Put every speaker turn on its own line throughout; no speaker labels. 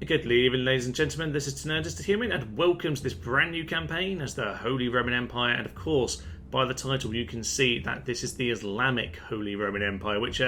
Good evening, ladies and gentlemen. This is Tnerdist the Human, and welcome to this brand new campaign as the Holy Roman Empire. And of course, by the title, you can see that this is the Islamic Holy Roman Empire, which,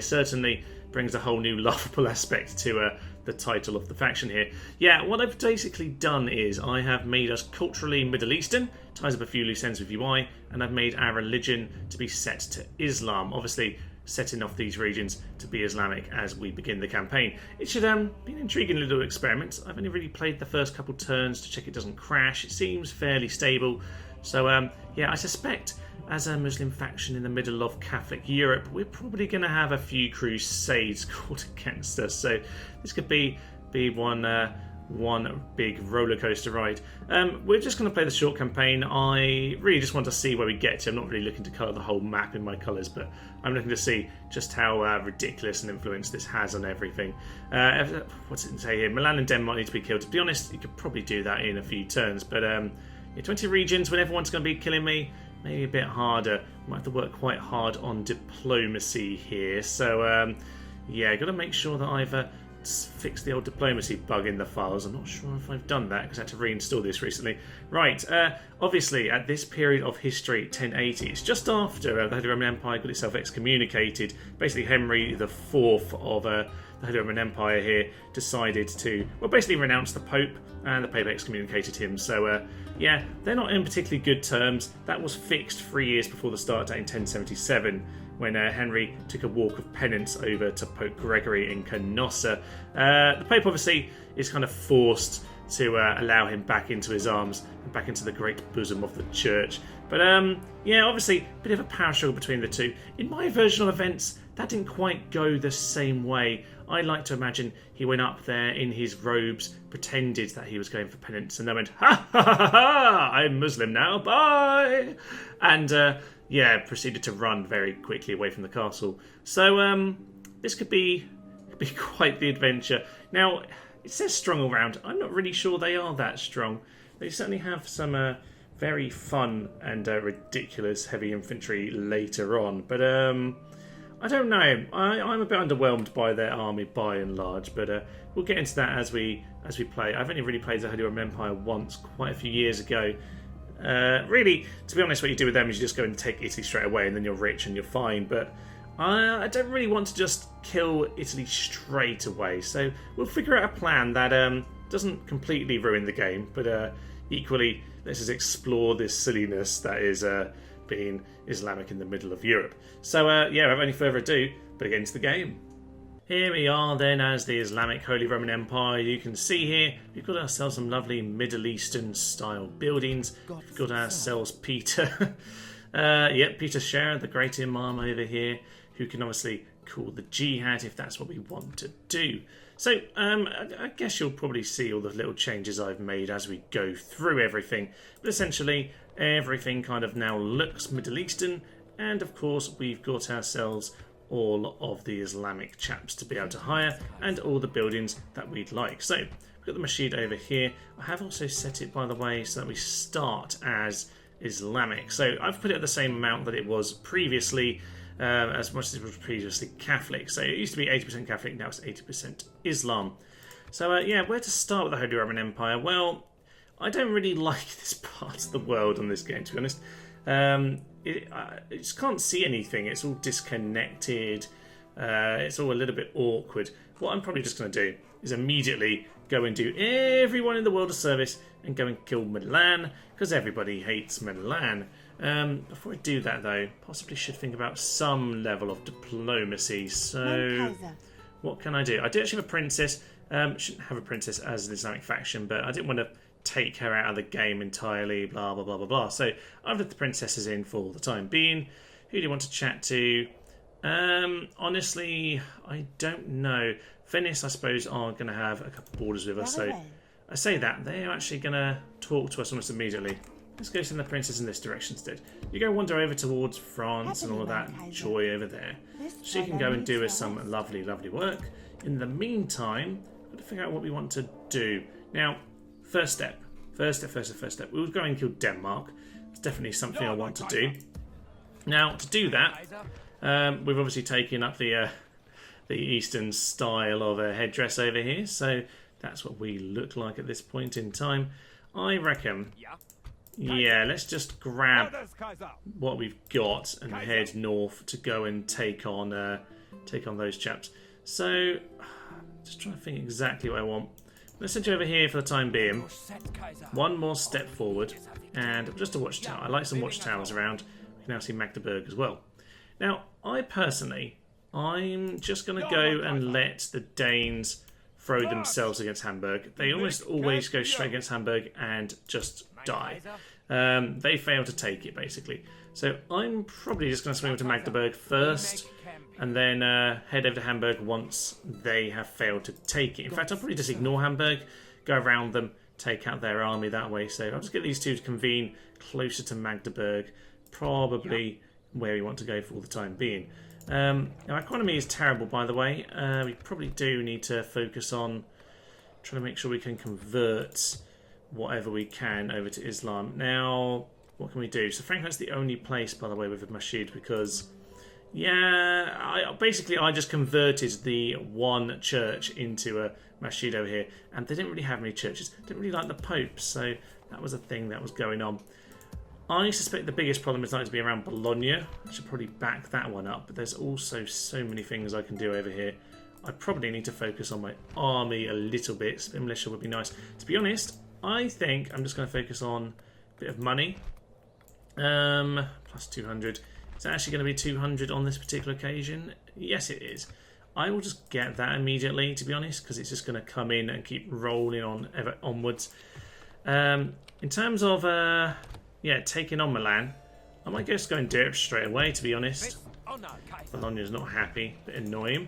certainly brings a whole new laughable aspect to the title of the faction here. Yeah, what I've basically done is I have made us culturally Middle Eastern, ties up a few loose ends with UI, and I've made our religion to be set to Islam. Obviously, setting off these regions to be Islamic as we begin the campaign. It should be an intriguing little experiment. I've only really played the first couple turns to check it doesn't crash. It seems fairly stable. So I suspect as a Muslim faction in the middle of Catholic Europe, we're probably going to have a few crusades called against us. So this could be one big roller coaster ride. We're just going to play the short campaign. I really just want to see where we get to. I'm not really looking to colour the whole map in my colours, but I'm looking to see just how ridiculous an influence this has on everything. What's it say here? Milan and Denmark need to be killed. To be honest, you could probably do that in a few turns, but 20 regions when everyone's going to be killing me, maybe a bit harder. Might have to work quite hard on diplomacy here. So got to make sure that I've fix the old diplomacy bug in the files. I'm not sure if I've done that because I had to reinstall this recently. Right, obviously at this period of history, 1080, it's just after the Holy Roman Empire got itself excommunicated. Basically Henry IV of the Holy Roman Empire here decided to, basically renounce the Pope, and the Pope excommunicated him. So they're not in particularly good terms. That was fixed 3 years before the start date in 1077. When Henry took a walk of penance over to Pope Gregory in Canossa. The Pope obviously is kind of forced to allow him back into his arms and back into the great bosom of the church. But obviously a bit of a power struggle between the two. In my version of events, that didn't quite go the same way. I like to imagine he went up there in his robes, pretended that he was going for penance, and then went, ha ha ha ha, I'm Muslim now, bye! And proceeded to run very quickly away from the castle. So this could be quite the adventure. Now, it says strong all round. I'm not really sure they are that strong. They certainly have some very fun and ridiculous heavy infantry later on. But I don't know. I'm a bit underwhelmed by their army by and large. But we'll get into that as we play. I've only really played the Holy Roman Empire once, quite a few years ago. Really, to be honest, what you do with them is you just go and take Italy straight away and then you're rich and you're fine, but I don't really want to just kill Italy straight away, so we'll figure out a plan that doesn't completely ruin the game, but equally let's just explore this silliness that is being Islamic in the middle of Europe. So without any further ado, but against the game. Here we are then as the Islamic Holy Roman Empire. You can see here we've got ourselves some lovely Middle Eastern style buildings. We've got ourselves Peter. Peter Sharon, the great Imam over here, who can obviously call the jihad if that's what we want to do. So I guess you'll probably see all the little changes I've made as we go through everything. But essentially everything kind of now looks Middle Eastern, and of course we've got ourselves all of the Islamic chaps to be able to hire and all the buildings that we'd like. So we've got the masjid over here. I have also set it, by the way, so that we start as Islamic. So I've put it at the same amount that it was previously, as much as it was previously Catholic. So it used to be 80% Catholic, now it's 80% Islam. So where to start with the Holy Roman Empire? Well, I don't really like this part of the world on this game, to be honest. I just can't see anything. It's all disconnected. It's all a little bit awkward. What I'm probably just going to do is immediately go and do everyone in the world a service and go and kill Milan, because everybody hates Milan. Before I do that, though, possibly should think about some level of diplomacy. So, what can I do? I do actually have a princess. Shouldn't have a princess as an Islamic faction, but I didn't want to take her out of the game entirely, blah, blah, blah, blah, blah. So I've let the princesses in for the time being. Who do you want to chat to? Honestly, I don't know. Venice, I suppose, are going to have a couple of borders with us. So I say that. They're actually going to talk to us almost immediately. Let's go send the princess in this direction instead. You go wander over towards France and all of that joy over there. She can go and do us some lovely, lovely work. In the meantime, we've got to figure out what we want to do. Now, First step. We'll go and kill Denmark. It's definitely something I want to do. Now, to do that, we've obviously taken up the Eastern style of a headdress over here. So That's what we look like at this point in time. I reckon, yeah, let's just grab what we've got and head north to go and take on those chaps. So, just trying to think exactly what I want. Let's send you over here for the time being. One more step forward, and just a watchtower. I like some watchtowers around. We can now see Magdeburg as well. Now, I'm just going to go and let the Danes throw themselves against Hamburg. They almost always go straight against Hamburg and just die. They fail to take it, basically. So I'm probably just going to swing over to Magdeburg first, and then head over to Hamburg once they have failed to take it. In fact, I'll probably just ignore Hamburg, go around them, take out their army that way. So I'll just get these two to convene closer to Magdeburg, probably where we want to go for the time being. Our economy is terrible, by the way. We probably do need to focus on trying to make sure we can convert whatever we can over to Islam. Now, what can we do? So Frankfurt's the only place, by the way, with a masjid, because, yeah, I just converted the one church into a masjid over here, and they didn't really have many churches. Didn't really like the Pope, so that was a thing that was going on. I suspect the biggest problem is likely to be around Bologna. I should probably back that one up, but there's also so many things I can do over here. I probably need to focus on my army a little bit. Spin militia would be nice. To be honest, I think I'm just going to focus on a bit of money. Plus 200. Is it actually going to be 200 on this particular occasion? Yes, it is. I will just get that immediately, to be honest, because it's just going to come in and keep rolling on onwards. In terms of taking on Milan, I might just go and do it straight away, to be honest. Bologna's not happy, a bit annoying.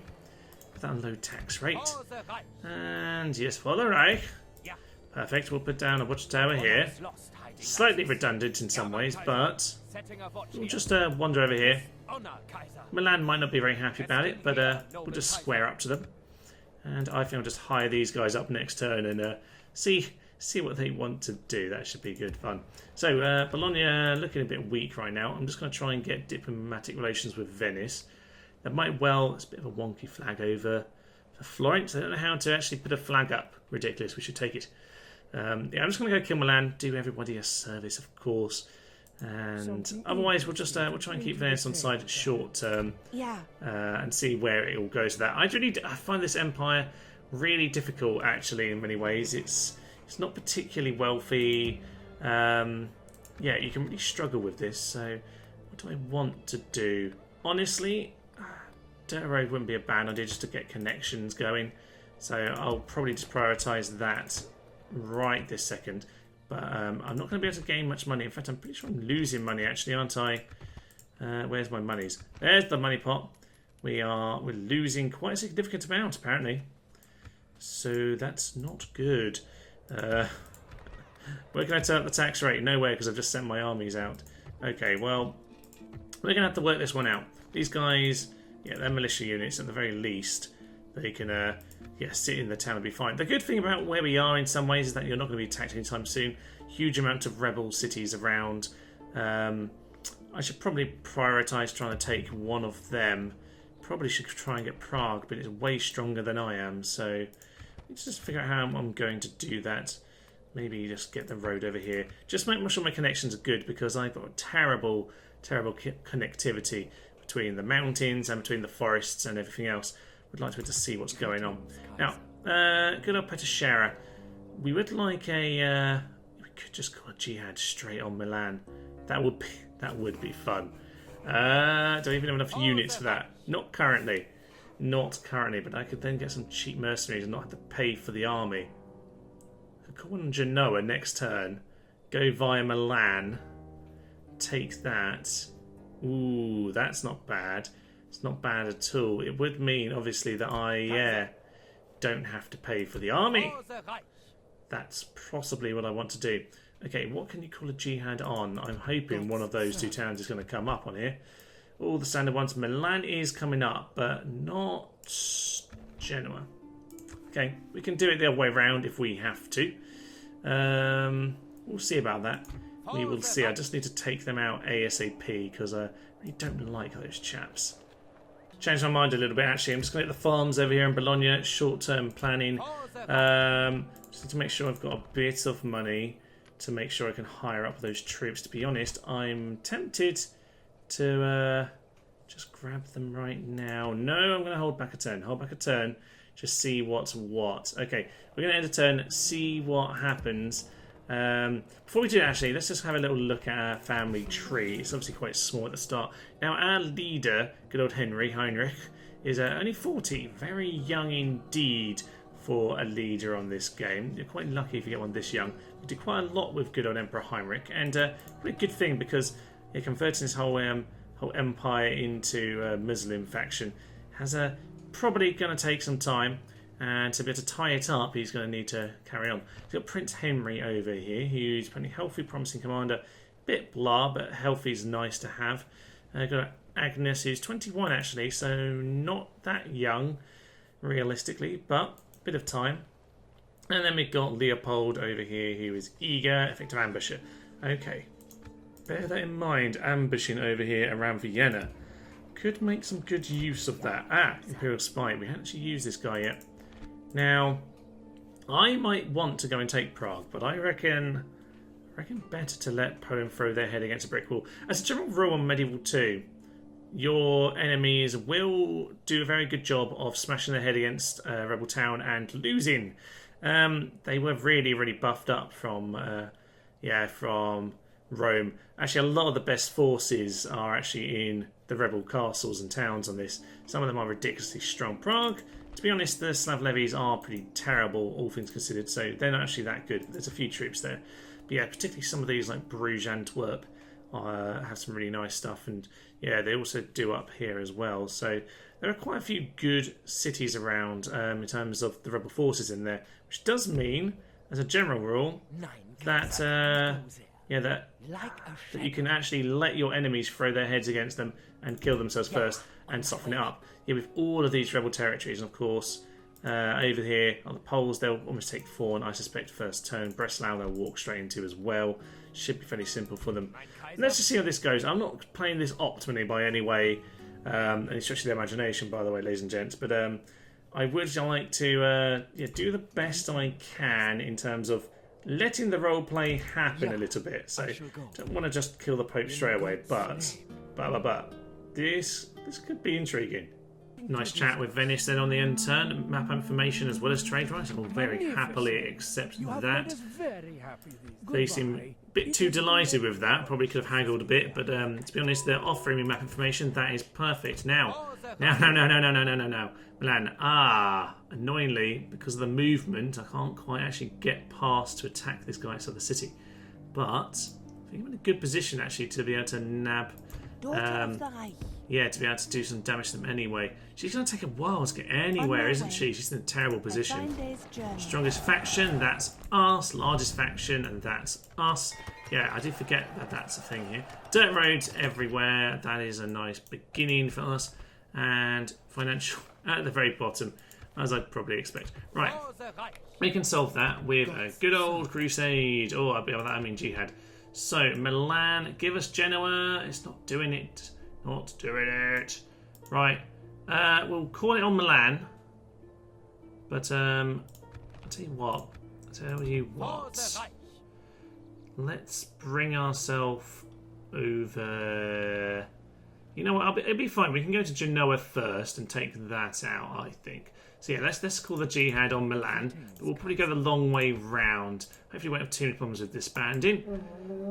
Put that on low tax rate. And yes, for the Reich. Perfect, we'll put down a watchtower here. Slightly redundant in some ways, but we'll just wander over here. Milan might not be very happy about it, but we'll just square up to them. And I think I'll just hire these guys up next turn and see what they want to do. That should be good fun. So, Bologna looking a bit weak right now. I'm just going to try and get diplomatic relations with Venice. That might well... It's a bit of a wonky flag over for Florence. I don't know how to actually put a flag up. Ridiculous. We should take it. I'm just going to go kill Milan. Do everybody a service, of course. And otherwise, we'll try and keep Venice on side short term. And see where it all goes to that. I find this empire really difficult, actually, in many ways. It's not particularly wealthy. You can really struggle with this. So, what do I want to do? Honestly, dirt road wouldn't be a bad idea just to get connections going. So, I'll probably just prioritise that right this second. But I'm not going to be able to gain much money. In fact, I'm pretty sure I'm losing money, actually, aren't I? Where's my monies? There's the money pot. We're losing quite a significant amount, apparently. So, that's not good. Where can I turn up the tax rate? Nowhere, because I've just sent my armies out. Okay, well, we're going to have to work this one out. These guys, they're militia units at the very least. They can, sit in the town and be fine. The good thing about where we are in some ways is that you're not going to be attacked anytime soon. Huge amount of rebel cities around. I should probably prioritise trying to take one of them. Probably should try and get Prague, but it's way stronger than I am, so... Let's just figure out how I'm going to do that. Maybe just get the road over here. Just make sure my connections are good, because I've got terrible connectivity between the mountains and between the forests and everything else. Would like to be able to see what's going on. Now, good old Petashera. We would like a... we could just call a jihad straight on Milan. That would be fun. Don't even have enough units for that. Not currently. Not currently, but I could then get some cheap mercenaries and not have to pay for the army. I could call on Genoa next turn. Go via Milan. Take that. Ooh, that's not bad. It's not bad at all. It would mean, obviously, that I don't have to pay for the army. That's possibly what I want to do. Okay, what can you call a jihad on? I'm hoping one of those two towns is going to come up on here. All the standard ones. Milan is coming up, but not Genoa. Okay, we can do it the other way around if we have to. We'll see about that. We will see. I just need to take them out ASAP because I really don't like those chaps. changed my mind a little bit, actually. I'm just going to get the farms over here in Bologna, short-term planning. Just need to make sure I've got a bit of money to make sure I can hire up those troops. To be honest, I'm tempted to just grab them right now. No, I'm going to hold back a turn. Hold back a turn. Just see what's what. Okay, we're going to end a turn, see what happens. Before we do, actually, let's just have a little look at our family tree. It's obviously quite small at the start. Now, our leader, good old Heinrich, is only 40. Very young indeed for a leader on this game. You're quite lucky if you get one this young. We do quite a lot with good old Emperor Heinrich, and probably a good thing because converting his whole empire into a Muslim faction has probably going to take some time. And to be able to tie it up, he's going to need to carry on. We've got Prince Henry over here, who's pretty healthy, promising commander. Bit blah, but healthy's nice to have. Got Agnes, who's 21 actually, so not that young, realistically, but a bit of time. And then we've got Leopold over here, who is eager, effective ambusher. Okay, bear that in mind, ambushing over here around Vienna. Could make some good use of that. Imperial Spy, we haven't actually used this guy yet. Now, I might want to go and take Prague, but I reckon better to let Poland throw their head against a brick wall. As a general rule on Medieval 2, your enemies will do a very good job of smashing their head against a rebel town and losing. They were really, really buffed up from Rome. Actually, a lot of the best forces are actually in the rebel castles and towns on this. Some of them are ridiculously strong. Prague, to be honest, the Slav levies are pretty terrible, all things considered, so they're not actually that good. There's a few troops there. But yeah, particularly some of these like Bruges, Antwerp, have some really nice stuff, and yeah, they also do up here as well. So there are quite a few good cities around in terms of the rebel forces in there, which does mean, as a general rule, that that you can actually let your enemies throw their heads against them and kill themselves first and soften it up. Yeah, with all of these rebel territories, and of course, over here on the Poles, they'll almost take Thorn, I suspect, first turn. Breslau, they'll walk straight into as well. Should be fairly simple for them. And let's just see how this goes. I'm not playing this optimally by any way, any stretch of the imagination, by the way, ladies and gents, but I would like to do the best I can in terms of letting the roleplay happen a little bit. So don't want to just kill the Pope straight away, but this could be intriguing. Nice chat with Venice then on the end turn. Map information as well as trade rights. I will very happily accept that. They seem a bit too delighted with that. Probably could have haggled a bit, but to be honest, they're offering me map information. That is perfect. Now. Milan. Annoyingly, because of the movement, I can't quite actually get past to attack this guy outside the city. But I think I'm in a good position actually to be able to nab. To be able to do some damage to them anyway. She's going to take a while to get anywhere, isn't she? She's in a terrible position. Strongest faction, that's us. Largest faction, and that's us. Yeah, I did forget that that's a thing here. Dirt roads everywhere. That is a nice beginning for us. And financial at the very bottom, as I'd probably expect. Right, we can solve that with a good old crusade. By that I mean jihad. So, Milan, give us Genoa. It's not doing it. Not doing it. Right. We'll call it on Milan. But, I'll tell you what. Let's bring ourselves over. You know what? It'll be fine. We can go to Genoa first and take that out, I think. So yeah, let's call the jihad on Milan. But we'll probably go the long way round. Hopefully we won't have too many problems with disbanding.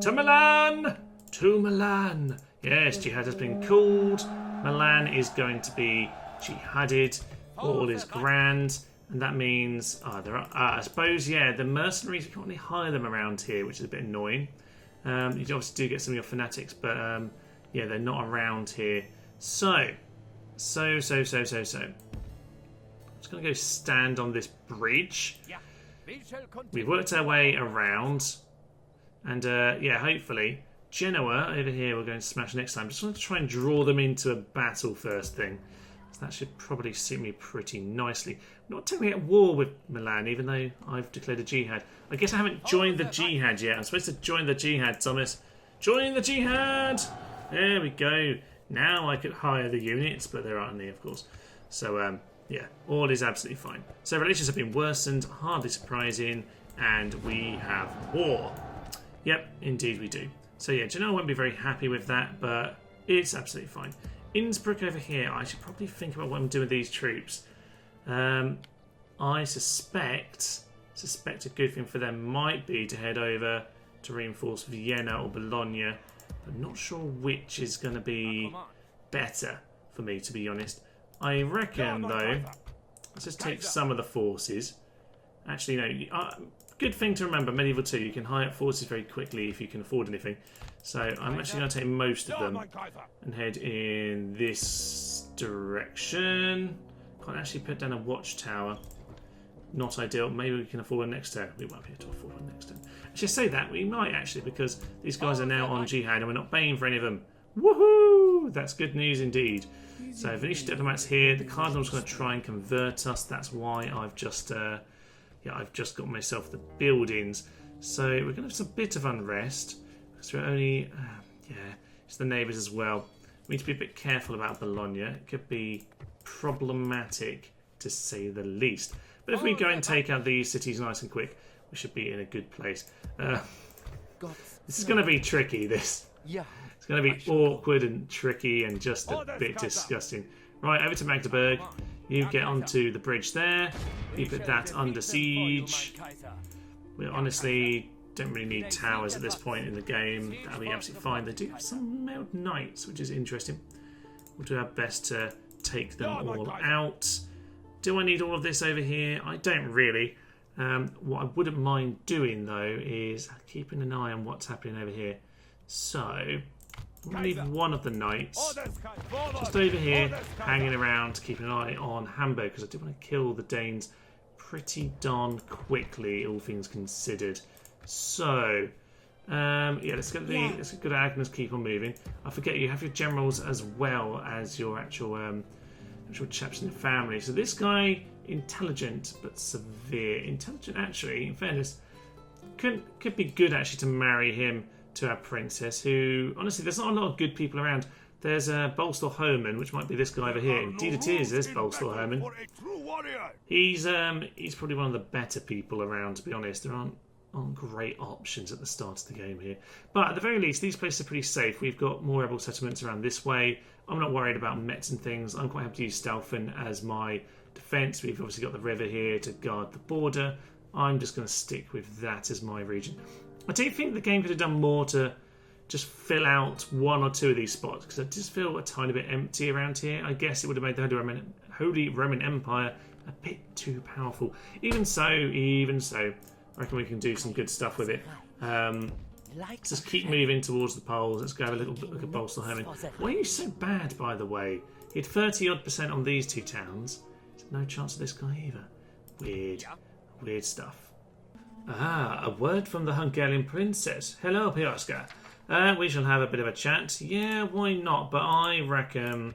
To Milan! To Milan! Yes, jihad has been called. Milan is going to be jihaded. All is grand. And that means, I suppose, the mercenaries, you can't really hire them around here, which is a bit annoying. You obviously do get some of your fanatics, but they're not around here. So. I'm just going to go stand on this bridge. We've worked our way around. And, hopefully, Genoa over here we're going to smash next time. Just want to try and draw them into a battle first thing. So that should probably suit me pretty nicely. I'm not technically at war with Milan, even though I've declared a jihad. I guess I haven't joined the jihad yet. I'm supposed to join the jihad, Thomas. Join the jihad! There we go. Now I could hire the units, but there aren't any, of course. So, yeah, all is absolutely fine. So relations have been worsened, hardly surprising, and we have war. Yep, indeed we do. So yeah, Genoa won't be very happy with that, but it's absolutely fine. Innsbruck over here, I should probably think about what I'm doing with these troops. I suspect a good thing for them might be to head over to reinforce Vienna or Bologna. I'm not sure which is going to be better for me, to be honest. I reckon, though, let's just take some of the forces. Actually, no, good thing to remember, Medieval 2, you can hire forces very quickly if you can afford anything. So I'm actually going to take most of them and head in this direction. Can't actually put down a watchtower. Not ideal. Maybe we can afford a next turn. We won't be able to afford one next turn. I should say that. We might actually, because these guys are now on jihad and we're not paying for any of them. Woohoo! That's good news indeed. So Venetian diplomats here. The cardinal's going to try and convert us. That's why I've just got myself the buildings. So we're going to have some bit of unrest because we're only, it's the neighbours as well. We need to be a bit careful about Bologna. It could be problematic to say the least. But if we go and take out these cities nice and quick, we should be in a good place. This is going to be tricky, this. It's going to be awkward and tricky and just a bit disgusting. Right, over to Magdeburg. You get onto the bridge there. You put that under siege. We honestly don't really need towers at this point in the game. That'll be absolutely fine. They do have some mailed knights, which is interesting. We'll do our best to take them all out. Do I need all of this over here? I don't really. What I wouldn't mind doing, though, is keeping an eye on what's happening over here. So, I'm going to leave one of the knights just over here, hanging around, keeping an eye on Hamburg, because I do want to kill the Danes pretty darn quickly, all things considered. So, yeah, let's get Agnes keep on moving. I forget you have your generals as well as your actual chaps in the family. So this guy, intelligent but severe. Intelligent, actually, in fairness, could be good actually to marry him to our princess, who, honestly, there's not a lot of good people around. There's Bolstor Homan, which might be this guy over here. Indeed it is, there's Bolstor Homan. He's probably one of the better people around, to be honest. There aren't great options at the start of the game here. But at the very least, these places are pretty safe. We've got more rebel settlements around this way. I'm not worried about Metz and things. I'm quite happy to use Stalfen as my defence. We've obviously got the river here to guard the border. I'm just going to stick with that as my region. I do think the game could have done more to just fill out one or two of these spots, because I just feel a tiny bit empty around here. I guess it would have made the Holy Roman Empire a bit too powerful. Even so, I reckon we can do some good stuff with it. Let's just keep moving towards the poles. Let's go have a little look at Bolstor Homan. Why are you so bad, by the way? He had 30-odd% on these two towns. There's no chance of this guy either. Weird stuff. A word from the Hungarian princess. Hello, Pioska. We shall have a bit of a chat. Yeah, why not? But I reckon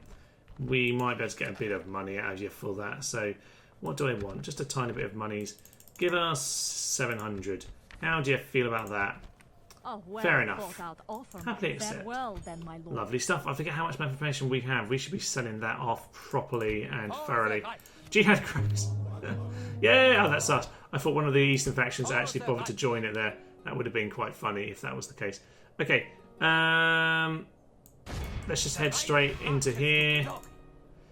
we might be able to get a bit of money out of you for that. So, what do I want? Just a tiny bit of monies. Give us 700. How do you feel about that?
Oh, well,
fair enough. Happily accept.
Well, then, my lord.
Lovely stuff. I forget how much information we have. We should be selling that off properly and thoroughly. Jihad Crows. Yeah, that's us. I thought one of the Eastern factions actually bothered to join it there. That would have been quite funny if that was the case. Okay. Let's just head straight into here.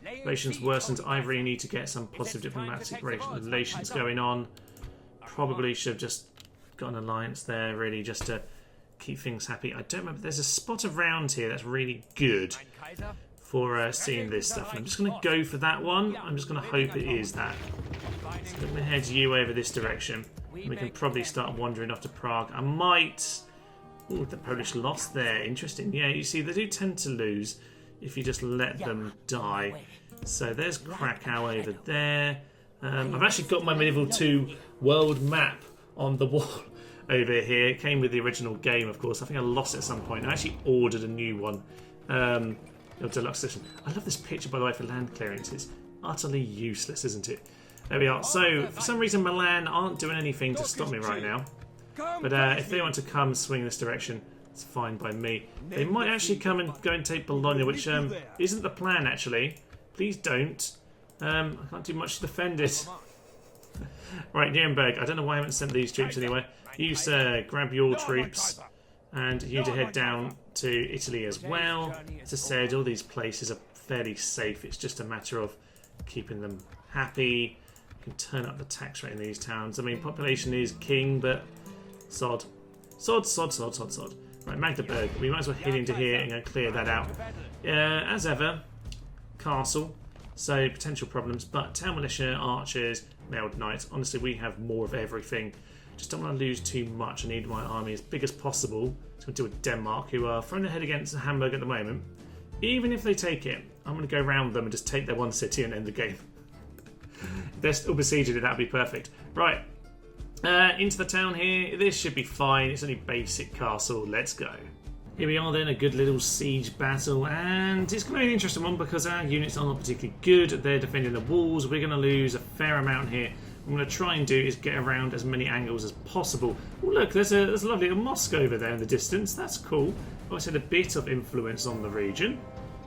Relations worsened. I really need to get some positive diplomatic relations going on. Probably should have just got an alliance there, really, just to keep things happy. I don't remember. There's a spot around here that's really good for seeing this stuff. I'm just going to go for that one. I'm just going to hope it is that. So I'm going to head you over this direction. We can probably start wandering off to Prague. I might... Oh, the Polish lost there. Interesting. Yeah, you see, they do tend to lose if you just let them die. So there's Krakow over there. I've actually got my Medieval 2 world map on the wall over here. It came with the original game, of course. I think I lost it at some point. I actually ordered a new one. A deluxe edition. I love this picture, by the way, for land clearance. It's utterly useless, isn't it? There we are. So, for some reason, Milan aren't doing anything to stop me right now. But if they want to come swing this direction, It's fine by me. They might actually come and go and take Bologna, which isn't the plan, actually. Please don't. I can't do much to defend it. Right, Nuremberg. I don't know why I haven't sent these troops anywhere. You, sir, grab your troops. And you to head down to Italy as well. As I said, all these places are fairly safe. It's just a matter of keeping them happy. You can turn up the tax rate in these towns. I mean, population is king, but sod. Sod, sod, sod, sod, sod. Right, Magdeburg. We might as well head into here and clear that out. As ever, castle. So, potential problems. But town militia, archers, mailed knights. Honestly, we have more of everything. Just don't want to lose too much. I need my army as big as possible to deal with Denmark, who are throwing their head against Hamburg at the moment. Even if they take it, I'm going to go around them and just take their one city and end the game. If they're still besieging it, that'd be perfect. Right, into the town here. This should be fine. It's only basic castle. Let's go. Here we are then, a good little siege battle, and it's going to be an interesting one because our units are not particularly good. They're defending the walls. We're going to lose a fair amount here. What I'm going to try and do is get around as many angles as possible. Oh look, there's a lovely little mosque over there in the distance. That's cool. I've had a bit of influence on the region,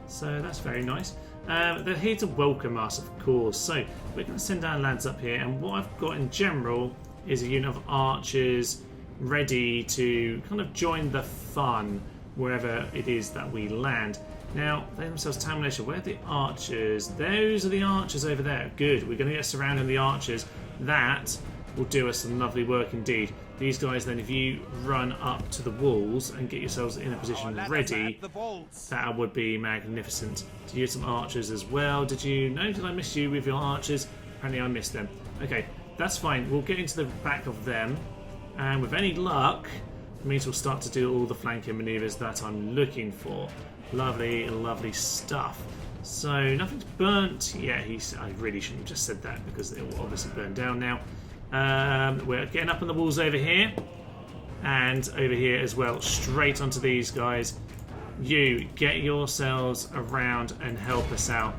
so that's very nice. They're here to welcome us, of course. So we're going to send our lads up here, and what I've got in general is a unit of archers ready to kind of join the fun wherever it is that we land. Now, they themselves town militia. Where are the archers? Those are the archers over there. Good. We're going to get surrounding the archers. That will do us some lovely work indeed. These guys then, if you run up to the walls and get yourselves in a position ready, that would be magnificent. Do you have some archers as well? Did you? No, did I miss you with your archers? Apparently I missed them. Okay, that's fine. We'll get into the back of them, and with any luck, it means we'll start to do all the flanking manoeuvres that I'm looking for. Lovely, lovely stuff. So, nothing's burnt. Yeah, I really shouldn't have just said that because it will obviously burn down now. We're getting up on the walls over here. And over here as well. Straight onto these guys. You, get yourselves around and help us out.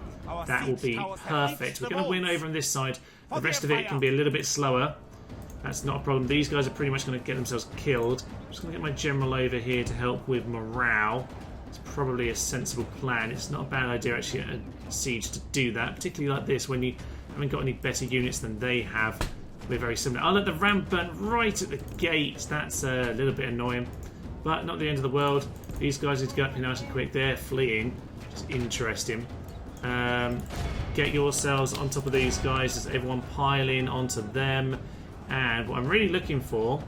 That will be perfect. We're going to win over on this side. The rest of it can be a little bit slower. That's not a problem. These guys are pretty much going to get themselves killed. I'm just going to get my general over here to help with morale. It's probably a sensible plan. It's not a bad idea actually at a siege to do that, particularly like this when you haven't got any better units than they have. We're very similar. I'll let the ram burn right at the gate. That's a little bit annoying, but not the end of the world. These guys need to go up here nice and quick. They're fleeing, which is interesting. Get yourselves on top of these guys. Just everyone piling onto them. And what I'm really looking for, well,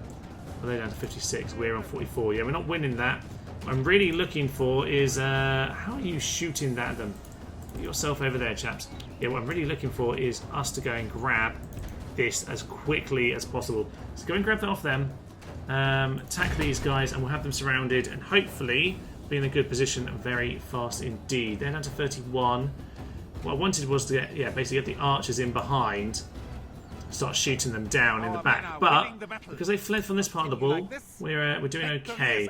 they're down to 56. We're on 44. Yeah, we're not winning that. What I'm really looking for is how are you shooting that at them? Get yourself over there, chaps. Yeah, what I'm really looking for is us to go and grab this as quickly as possible. So go and grab that off them. Attack these guys, and we'll have them surrounded, and hopefully be in a good position very fast indeed. They're down to 31. What I wanted was to get, basically get the archers in behind, start shooting them down in the back. But because they fled from this part of the wall, we're doing okay.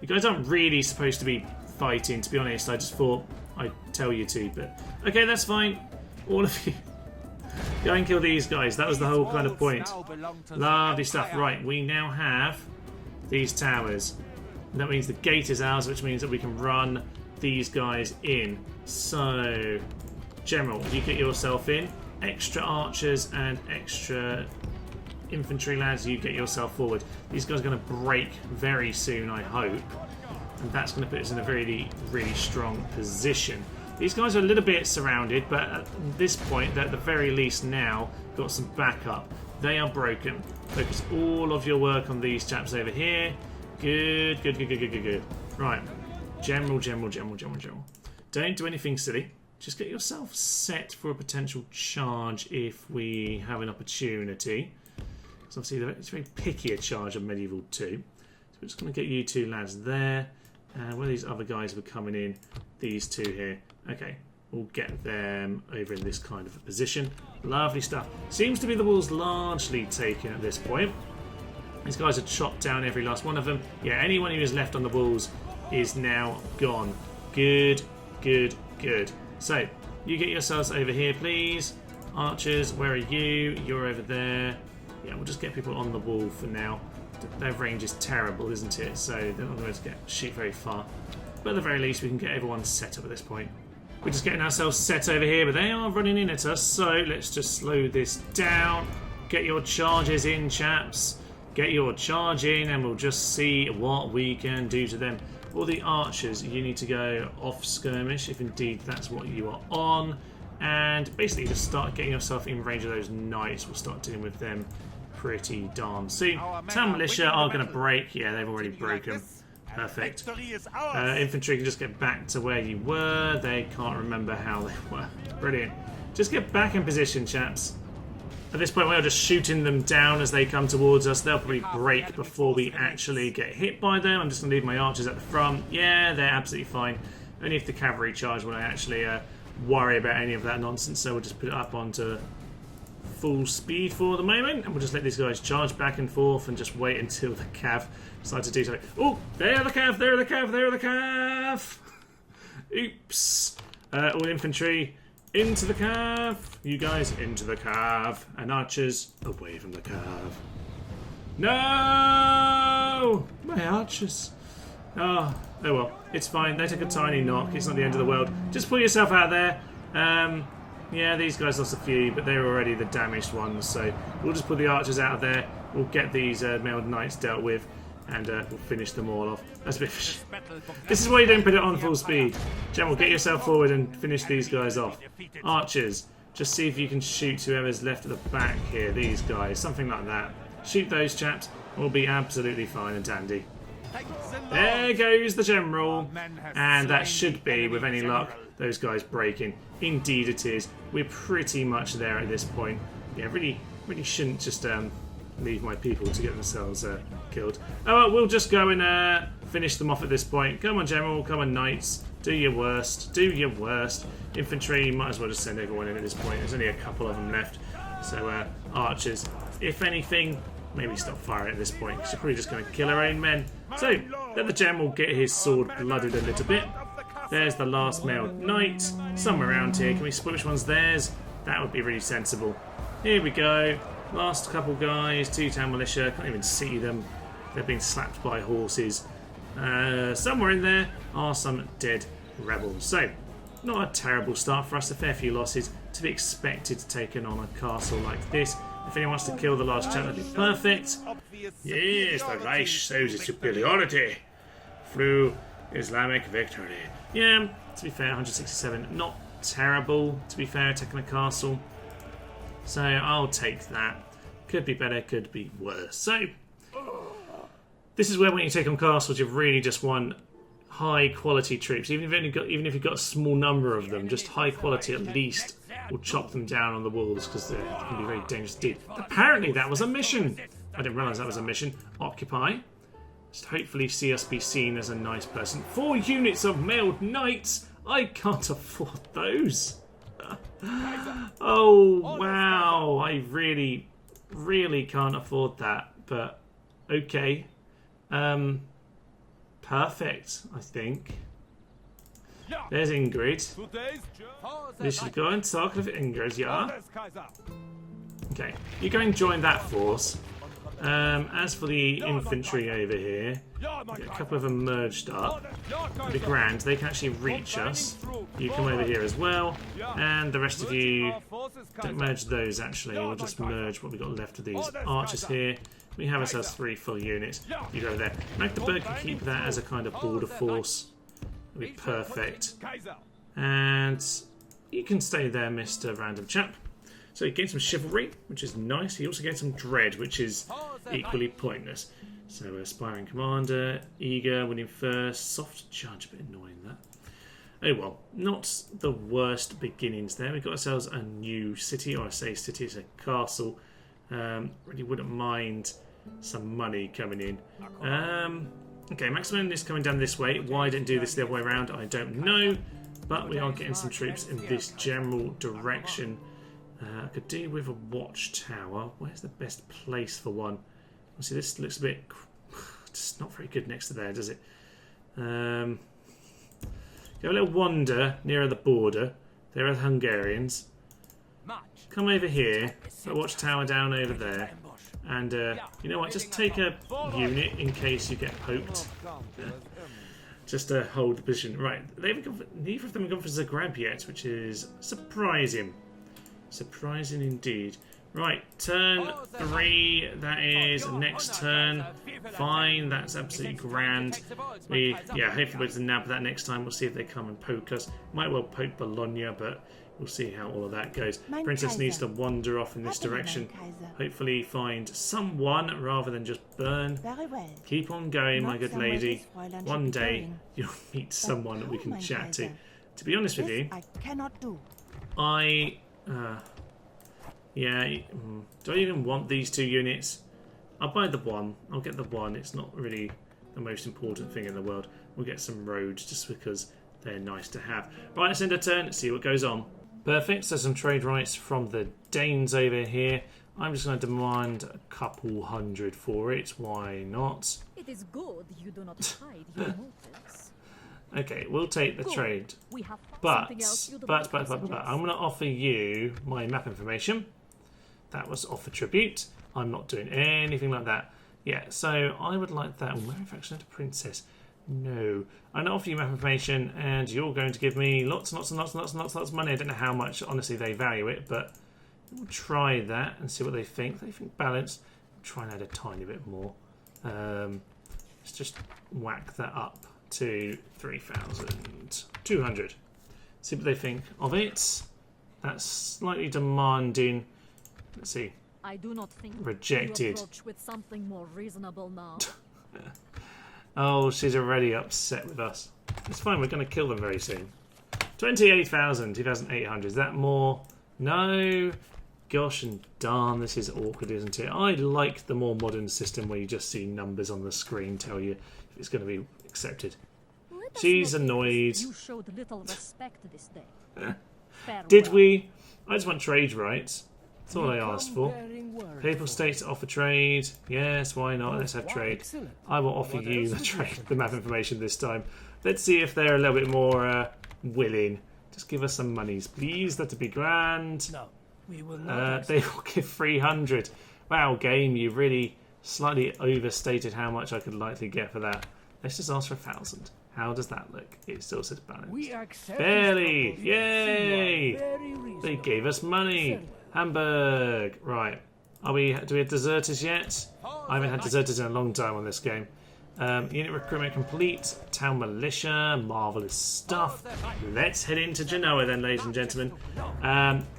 You guys aren't really supposed to be fighting, to be honest. I just thought I'd tell you to, but okay, that's fine. All of you, go and kill these guys. That was the whole kind of point. Lovely stuff. Right, we now have these towers. That means the gate is ours, which means that we can run these guys in. So, General, you get yourself in. Extra archers and extra infantry lads, you get yourself forward. These guys are going to break very soon, I hope. And that's going to put us in a really, really strong position. These guys are a little bit surrounded, but at this point, at the very least now, got some backup. They are broken. Focus all of your work on these chaps over here. Good, good, good, good, good, good, good. Right. General. Don't do anything silly. Just get yourself set for a potential charge if we have an opportunity. Because obviously it's very picky a charge of Medieval 2. So we're just going to get you two lads there. And where these other guys were coming in, these two here. Okay, we'll get them over in this kind of a position. Lovely stuff. Seems to be the walls largely taken at this point. These guys have chopped down every last one of them. Yeah, anyone who is left on the walls is now gone. Good, good, good. So, you get yourselves over here, please. Archers, where are you? You're over there. Yeah, we'll just get people on the wall for now. their range is terrible, isn't it? So they're not going to shoot very far. But at the very least, we can get everyone set up at this point. We're just getting ourselves set over here, but they are running in at us. So let's just slow this down. Get your charges in, chaps. Get your charge in, and we'll just see what we can do to them. For the archers, you need to go off skirmish, if indeed that's what you are on. And basically just start getting yourself in range of those knights. We'll start dealing with them pretty darn soon. Town militia are going to break. Yeah, they've already broken. Perfect. Infantry can just get back to where you were. They can't remember how they were. Brilliant. Just get back in position, chaps. At this point, we're just shooting them down as they come towards us. They'll probably break before we actually get hit by them. I'm just going to leave my archers at the front. Yeah, they're absolutely fine. Only if the cavalry charge will I actually worry about any of that nonsense. So we'll just put it up onto full speed for the moment. And we'll just let these guys charge back and forth and just wait until the cav decide to do something. Oh, there the cav, there the cav, there the cav. Oops. All infantry. Into the cav! You guys into the cav. And archers away from the cav. No! My archers. Oh well. It's fine. They took a tiny knock. It's not the end of the world. Just pull yourself out there. Yeah, these guys lost a few, but they were already the damaged ones. So we'll just put the archers out of there. We'll get these mailed knights dealt with. And we'll finish them all off. That's a bit. This is why you don't put it on full speed. General, get yourself forward and finish these guys off. Archers, just see if you can shoot whoever's left at the back here. These guys, something like that. Shoot those chaps. We'll be absolutely fine and dandy. There goes the general, and that should be, with any luck, those guys breaking. Indeed, it is. We're pretty much there at this point. Yeah, really shouldn't just leave my people to get themselves killed. Oh, well, we'll just go and finish them off at this point. Come on, general. Come on, knights. Do your worst. Do your worst. Infantry, might as well just send everyone in at this point. There's only a couple of them left. So, archers, if anything, maybe stop firing at this point, because you're probably just going to kill our own men. So, let the general get his sword blooded a little bit. There's the last mailed knight. Somewhere around here. Can we split which one's theirs? That would be really sensible. Here we go. Last couple guys, 2 town militia, can't even see them. They've been slapped by horses. Somewhere in there are some dead rebels. So, not a terrible start for us, a fair few losses to be expected taken on a castle like this. If anyone wants to kill the last chap, that'd be perfect. Yes, the Reich shows its superiority through Islamic victory. Yeah, to be fair, 167, not terrible, to be fair, taking a castle. So I'll take that. Could be better, could be worse. So this is where when you take on castles, you've really just won high quality troops. Even if you've got a small number of them, just high quality at least will chop them down on the walls because they can be very dangerous indeed. Apparently that was a mission. I didn't realise that was a mission. Occupy. Just hopefully see us be seen as a nice person. 4 units of mailed knights. I can't afford those. Oh wow, I really can't afford that, but okay. Perfect, I think. There's Ingrid. We should go and talk with Ingrid, yeah? Okay, you go and join that force. As for the infantry over here, a couple of them merged up. It'll be grand. They can actually reach us. You come over here as well, and the rest of you don't merge those. Actually, we'll just merge what we got left of these archers here. We have ourselves 3 full units. You go there. Magdeburg can keep that as a kind of border force. It'll be perfect. And you can stay there, Mr. Random Chap. So he gained some chivalry, which is nice. He also gained some dread, which is equally pointless. So aspiring commander, eager, winning first, soft judge, a bit annoying that. Oh well, not the worst beginnings there. We've got ourselves a new city, or I say city, it's a castle. Really wouldn't mind some money coming in. Okay, Maximilian is coming down this way. Why I didn't do this the other way around, I don't know. But we are getting some troops in this general direction. I could do with a watchtower. Where's the best place for one? See, this looks a bit just not very good next to there, does it? Go a little wander nearer the border. There are the Hungarians. Come over here. Put a watchtower down over there. And you know what? Just take a unit in case you get poked. Just to hold the position. Right, neither of them have gone for Zagreb yet, which is surprising. Surprising indeed. Right, turn 3, that is next turn. Fine, that's absolutely grand. Hopefully we'll just nab that next time. We'll see if they come and poke us. Might well poke Bologna, but we'll see how all of that goes. Princess needs to wander off in this direction. Hopefully find someone rather than just burn. Keep on going, my good lady. One day you'll meet someone that we can chat to. To be honest with you, do I even want these 2 units? I'll buy the 1. I'll get the 1. It's not really the most important thing in the world. We'll get some roads just because they're nice to have. Right, let's end a turn, see what goes on. Perfect, so some trade rights from the Danes over here. I'm just going to demand a couple hundred for it. Why not?
It is good you do not hide your motives.
Okay, we'll take the trade. But I'm going to offer you my map information. That was offer tribute. I'm not doing anything like that. Yeah, so I would like that. Manufacturer to princess. No. I'm going to offer you map information, and you're going to give me lots and lots of money. I don't know how much, honestly, they value it, but we'll try that and see what they think. They think balanced. We'll try and add a tiny bit more. Let's just whack that up to 3,200. See what they think of it. That's slightly demanding. Let's see.
I do not think
rejected.
you approach with something more reasonable now.
Oh, she's already upset with us. It's fine, we're going to kill them very soon. 28,000, 2,800. Is that more? No. Gosh and darn, this is awkward, isn't it? I like the more modern system where you just see numbers on the screen tell you if it's going to be accepted. She's annoyed.
You showed little respect this day.
Did we? I just want trade rights. That's all I asked for. Papal states offer trade. Yes, why not? Let's have trade. I will offer you the trade, the map information this time. Let's see if they're a little bit more willing. Just give us some monies, please. That'd be grand.
No, we will not.
They will give 300. Wow, game, you really slightly overstated how much I could likely get for that. Let's just ask for 1,000. How does that look? It still says balanced. Barely! Yay! They gave us money. Hamburg. Right. Do we have deserters yet? I haven't had deserters in a long time on this game. Unit recruitment complete. Town militia. Marvellous stuff. Let's head into Genoa then, ladies and gentlemen.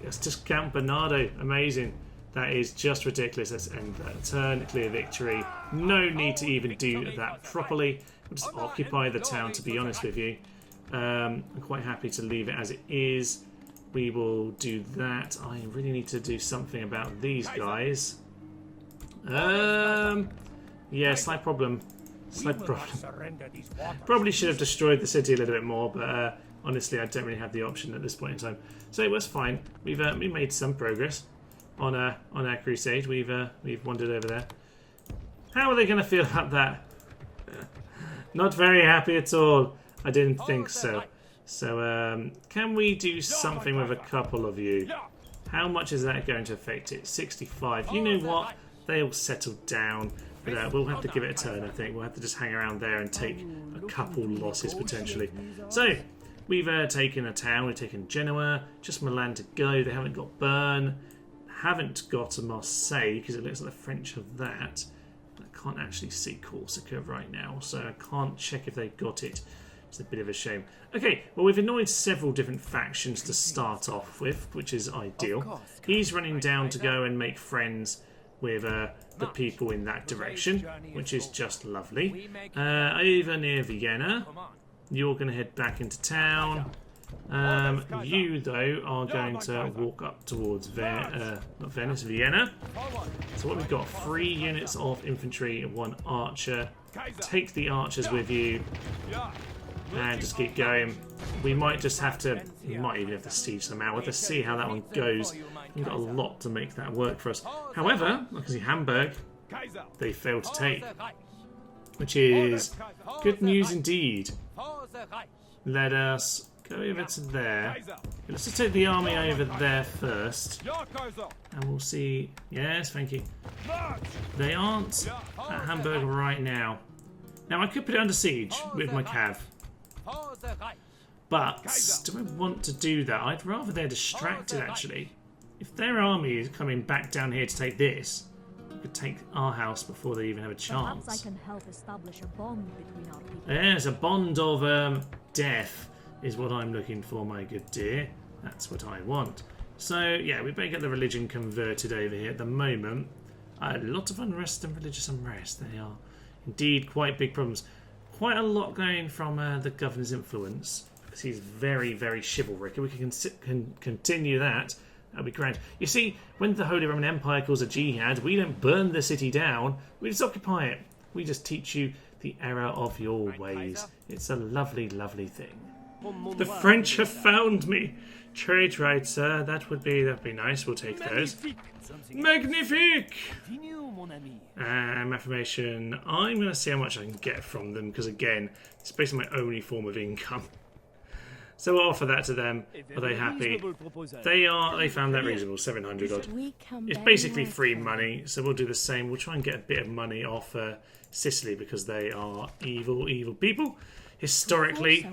It's just Count Bernardo. Amazing. That is just ridiculous. Let's end that turn. Clear victory. No need to even do that properly. We'll just occupy the town, to be honest with you. I'm quite happy to leave it as it is. We will do that. I really need to do something about these guys. Yeah, slight problem. Slight problem. Probably should have destroyed the city a little bit more, but honestly, I don't really have the option at this point in time. So it was fine. We've made some progress on our crusade. We've wandered over there. How are they going to feel about that? Not very happy at all. I didn't think so. So, can we do something with a couple of you? How much is that going to affect it? 65. You know what? They'll settle down. But we'll have to give it a turn, I think. We'll have to just hang around there and take a couple losses, potentially. So, we've taken a town. We've taken Genoa. Just Milan to go. They haven't got Bern. Haven't got a Marseille, because it looks like the French have that. I can't actually see Corsica right now, so I can't check if they've got it. It's a bit of a shame. Okay, well, we've annoyed several different factions to start off with, which is ideal. He's running down to go and make friends with the people in that direction, which is just lovely. Over near Vienna, you're going to head back into town. You, though, are going to walk up towards Vienna. So what we've got, 3 units of infantry and 1 archer. Take the archers with you. And just keep going. We might just have to... We might even have to siege them out. We'll have to see how that one goes. We've got a lot to make that work for us. However, I can see Hamburg, they failed to take. Which is good news indeed. Let us Go over to there. Let's just take the army over there first. And we'll see. Yes, thank you. They aren't at Hamburg right now. Now, I could put it under siege with my cav. But do I want to do that? I'd rather they're distracted, actually. If their army is coming back down here to take this, we could take our house before they even have a chance.
Perhaps I can help establish a bond between our people.
There's a bond of death is what I'm looking for, my good dear. That's what I want. So, yeah, we better get the religion converted over here at the moment. A lot of unrest and religious unrest. They are indeed quite big problems. Quite a lot going from the governor's influence. Because he's very, very chivalric. If we can continue that, that'd be grand. You see, when the Holy Roman Empire calls a jihad, we don't burn the city down. We just occupy it. We just teach you the error of your ways. It's a lovely, lovely thing. The French have found me. Trade rights, sir. That'd be nice. We'll take those. Magnifique! Affirmation. I'm going to see how much I can get from them because, again, it's basically my only form of income. So I'll offer that to them. Are they happy? They are. They found that reasonable. 700 odd. It's basically free money, so we'll do the same. We'll try and get a bit of money off Sicily because they are evil, evil people. Historically.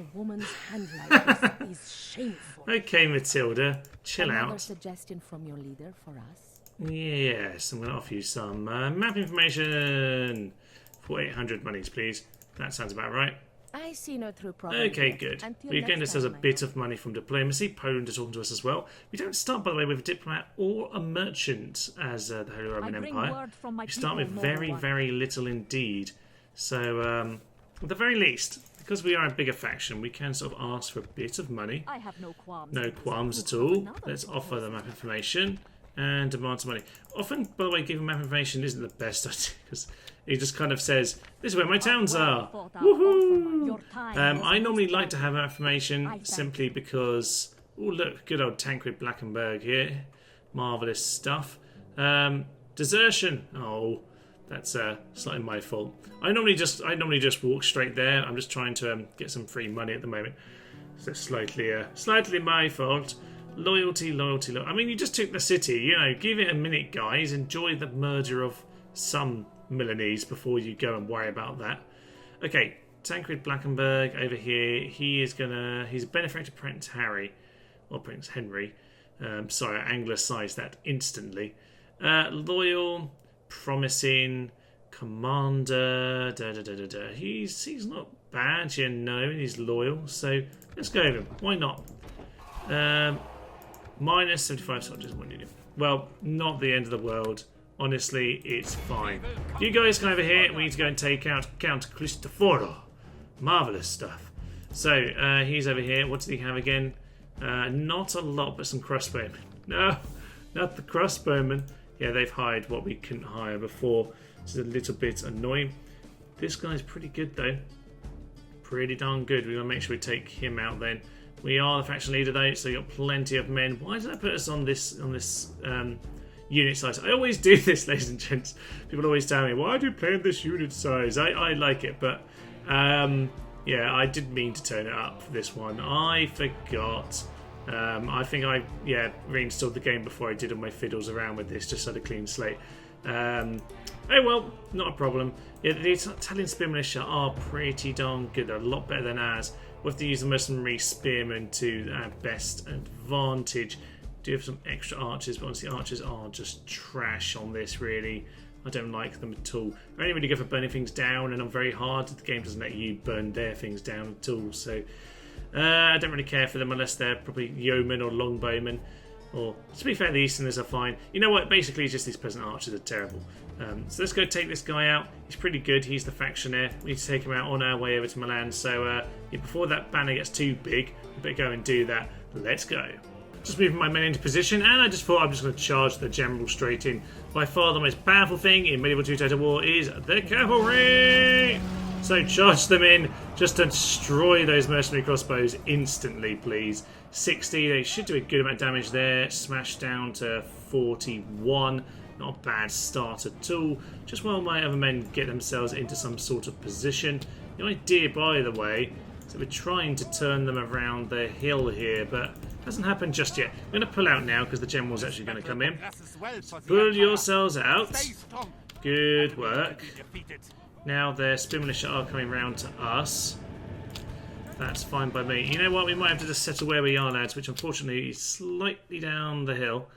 Okay, Matilda, chill out.
Another suggestion from your leader for us?
Yes, I'm going to offer you some map information for 800 monies, please. That sounds about right.
I see no true problem.
Okay, good. We're getting ourselves a bit of money from diplomacy. Poland is talking to us as well. We don't start, by the way, with a diplomat or a merchant as the Holy Roman Empire. We start with very, very little indeed. So, at the very least, because we are a bigger faction, we can sort of ask for a bit of money.
I have no qualms.
No qualms at all. Let's offer the map information and demand some money. Often, by the way, giving map information isn't the best idea because it just kind of says, this is where my towns are. Woohoo! I normally like to have information simply because, oh look, good old Tancred Blackenberg here. Marvellous stuff. Desertion. Oh, that's slightly my fault. I normally just walk straight there. I'm just trying to get some free money at the moment. So slightly my fault. Loyalty. I mean, you just took the city. You know, give it a minute, guys. Enjoy the murder of some Milanese before you go and worry about that. Okay, Tancred Blackenberg over here. He's a benefactor Prince Harry, or Prince Henry. Sorry, I anglicised that instantly. Loyal, promising, commander. He's not bad, you know. He's loyal, so let's go with him. Why not? Minus 75 soldiers. What do you do? Well, not the end of the world. Honestly, it's fine. You guys come over here. We need to go and take out Count Cristoforo. Marvellous stuff. So, he's over here. What did he have again? Not a lot, but some crossbowmen. No, not the crossbowmen. Yeah, they've hired what we couldn't hire before. This is a little bit annoying. This guy's pretty good, though. Pretty darn good. We're going to make sure we take him out then. We are the faction leader, though, so you've got plenty of men. Why did I put us on this unit size? I always do this, ladies and gents. People always tell me, why do you play this unit size? I like it, but yeah, I didn't mean to turn it up for this one. I forgot. I think I reinstalled the game before I did all my fiddles around with this, just so I had a clean slate. Oh well, not a problem. Yeah, the Italian spear militia are pretty darn good. They're a lot better than ours. We have to use the mercenary spearmen to our best advantage. Do have some extra archers, but honestly, archers are just trash on this, really. I don't like them at all. They're only really good for burning things down, and I'm very hard. The game doesn't let you burn their things down at all, so I don't really care for them unless they're probably yeomen or longbowmen. Or, to be fair, the Easterners are fine. You know what? Basically, it's just these peasant archers are terrible. So let's go take this guy out. He's pretty good. He's the factionaire. We need to take him out on our way over to Milan. So before that banner gets too big, we better go and do that. Let's go. Just moving my men into position, and I just thought I'm just going to charge the general straight in. By far the most powerful thing in medieval two-tiered war is the cavalry! So charge them in, just to destroy those mercenary crossbows instantly, please. 60, they should do a good amount of damage there. Smash down to 41. Not a bad start at all. Just while my other men get themselves into some sort of position. The idea, by the way, So we're trying to turn them around the hill here, but it hasn't happened just yet. I'm going to pull out now because the general's actually going to come in. So pull yourselves out. Good work. Now their spear militia are coming round to us. That's fine by me. You know what? We might have to just settle where we are, lads, which unfortunately is slightly down the hill.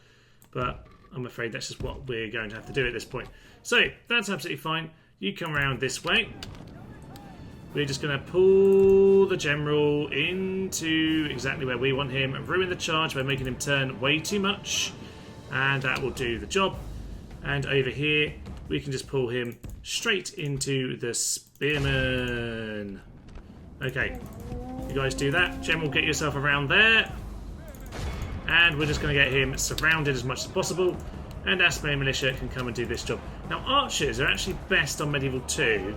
But I'm afraid that's just what we're going to have to do at this point. So, that's absolutely fine. You come around this way. We're just going to pull the general into exactly where we want him. Ruin the charge by making him turn way too much. And that will do the job. And over here, we can just pull him straight into the spearmen. Okay, you guys do that. General, get yourself around there. And we're just going to get him surrounded as much as possible. And our spear militia can come and do this job. Now, archers are actually best on Medieval 2,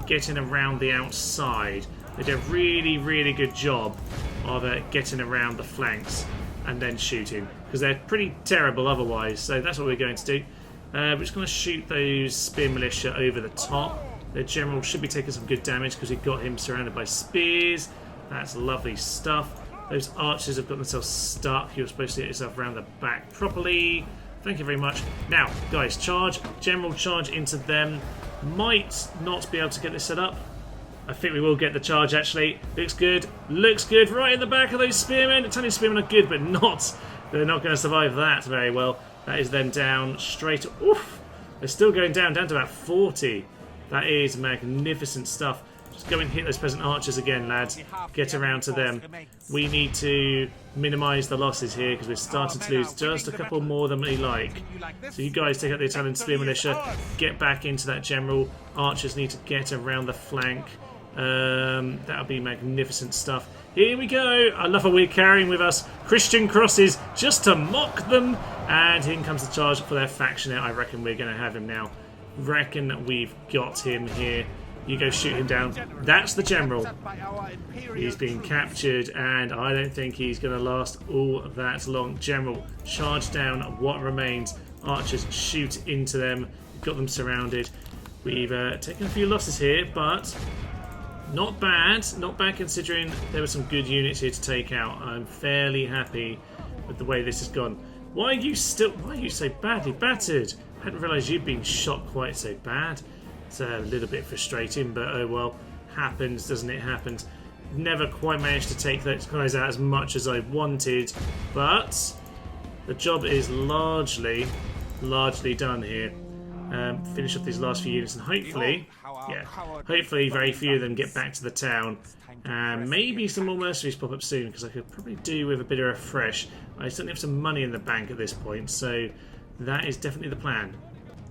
getting around the outside. They do a really, really good job of getting around the flanks and then shooting, because they're pretty terrible otherwise. So that's what we're going to do. We're just going to shoot those spear militia over the top. The general should be taking some good damage because we've got him surrounded by spears. That's lovely stuff. Those archers have got themselves stuck. You're supposed to get yourself around the back properly. Thank you very much. Now, guys, charge. General charge into them. Might not be able to get this set up. I think we will get the charge, actually. Looks good. Looks good. Right in the back of those spearmen. Italian spearmen are good, but not. They're not going to survive that very well. That is them down straight. Oof. They're still going down to about 40. That is magnificent stuff. Just go and hit those peasant archers again, lads. Get around to them. We need to minimise the losses here because we're starting to lose just a couple more than we like. So you guys take out the Italian spear militia. Get back into that general. Archers need to get around the flank. That'll be magnificent stuff. Here we go. I love how we're carrying with us Christian crosses just to mock them. And in comes the charge for their faction. I reckon we're going to have him now. Reckon we've got him here. You go shoot him down. That's the general. He's been captured, and I don't think he's going to last all that long. General, charge down what remains. Archers, shoot into them. Got them surrounded. We've taken a few losses here, but not bad. Not bad considering there were some good units here to take out. I'm fairly happy with the way this has gone. Why are you so badly battered? I hadn't realised you'd been shot quite so bad. It's a little bit frustrating, but oh well. Happens, doesn't it? Happens. Never quite managed to take those guys out as much as I wanted, but the job is largely done here. Finish off these last few units, and hopefully very few of them get back to the town. Maybe some more mercenaries pop up soon, because I could probably do with a bit of refresh. I certainly have some money in the bank at this point, so that is definitely the plan.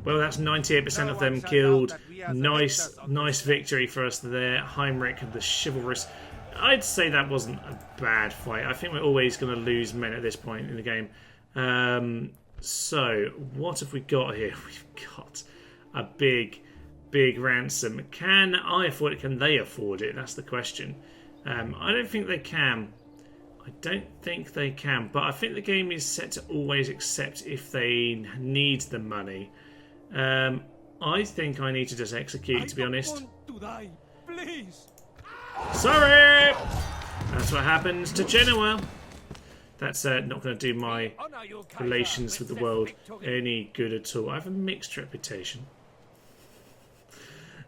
Well, that's 98% of them killed. Nice victory for us there. Heinrich, the chivalrous. I'd say that wasn't a bad fight. I think we're always going to lose men at this point in the game. So, what have we got here? We've got a big ransom. Can I afford it? Can they afford it? That's the question. I don't think they can. But I think the game is set to always accept if they need the money. I think I need to just execute, to be honest. Sorry! That's what happens to Genoa. That's not going to do my relations with the world any good at all. I have a mixed reputation.